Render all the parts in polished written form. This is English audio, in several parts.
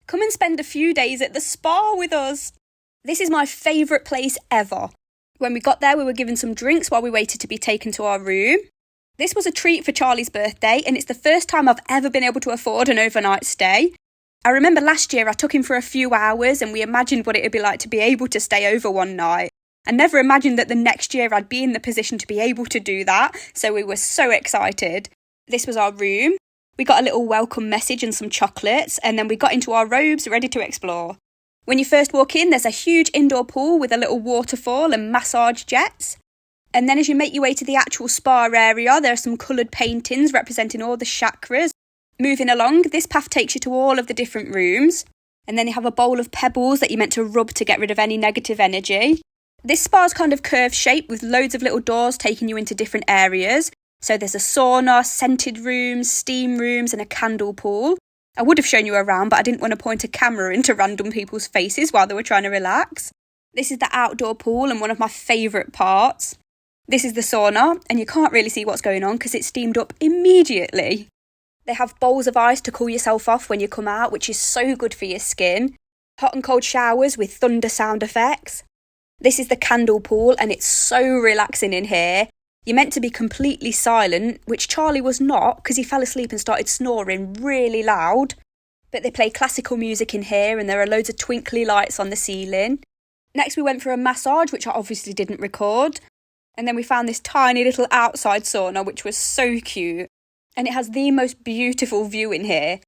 Come and spend a few days at the spa with us. This is my favourite place ever. When we got there, we were given some drinks while we waited to be taken to our room. This was a treat for Charlie's birthday, and it's the first time I've ever been able to afford an overnight stay. I remember last year I took him for a few hours and we imagined what it would be like to be able to stay over one night. I never imagined that the next year I'd be in the position to be able to do that, so we were so excited. This was our room. We got a little welcome message and some chocolates, and then we got into our robes ready to explore. When you first walk in, there's a huge indoor pool with a little waterfall and massage jets. And then as you make your way to the actual spa area, there are some coloured paintings representing all the chakras. Moving along, this path takes you to all of the different rooms. And then you have a bowl of pebbles that you're meant to rub to get rid of any negative energy. This spa's kind of curved shape with loads of little doors taking you into different areas. So there's a sauna, scented rooms, steam rooms and a candle pool. I would have shown you around, but I didn't want to point a camera into random people's faces while they were trying to relax. This is the outdoor pool and one of my favourite parts. This is the sauna, and you can't really see what's going on because it's steamed up immediately. They have bowls of ice to cool yourself off when you come out, which is so good for your skin. Hot and cold showers with thunder sound effects. This is the candle pool, and it's so relaxing in here. You're meant to be completely silent, which Charlie was not because he fell asleep and started snoring really loud. But they play classical music in here, and there are loads of twinkly lights on the ceiling. Next we went for a massage, which I obviously didn't record. And then we found this tiny little outside sauna, which was so cute. And it has the most beautiful view in here.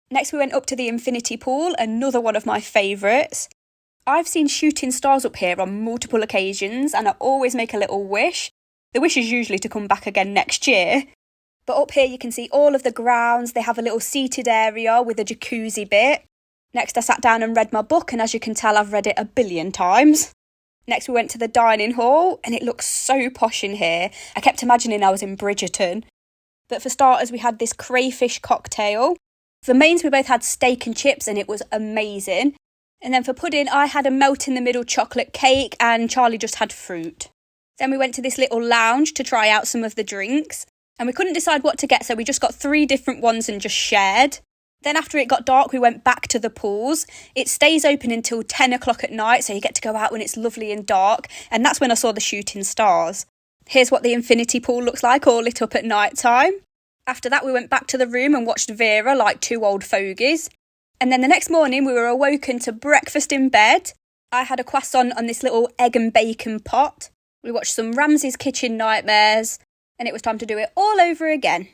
Next we went up to the infinity pool, another one of my favourites. I've seen shooting stars up here on multiple occasions, and I always make a little wish. The wish is usually to come back again next year. But up here you can see all of the grounds. They have a little seated area with a jacuzzi bit. Next I sat down and read my book, and as you can tell I've read it a billion times. Next we went to the dining hall, and it looks so posh in here. I kept imagining I was in Bridgerton. But for starters we had this crayfish cocktail. For mains we both had steak and chips, and it was amazing. And then for pudding I had a melt-in-the-middle chocolate cake, and Charlie just had fruit. Then we went to this little lounge to try out some of the drinks. And we couldn't decide what to get, so we just got 3 different ones and just shared. Then after it got dark, we went back to the pools. It stays open until 10 o'clock at night, so you get to go out when it's lovely and dark. And that's when I saw the shooting stars. Here's what the infinity pool looks like, all lit up at night time. After that, we went back to the room and watched Vera like 2 old fogies. And then the next morning, we were awoken to breakfast in bed. I had a croissant on this little egg and bacon pot. We watched some Ramsay's Kitchen Nightmares. And it was time to do it all over again.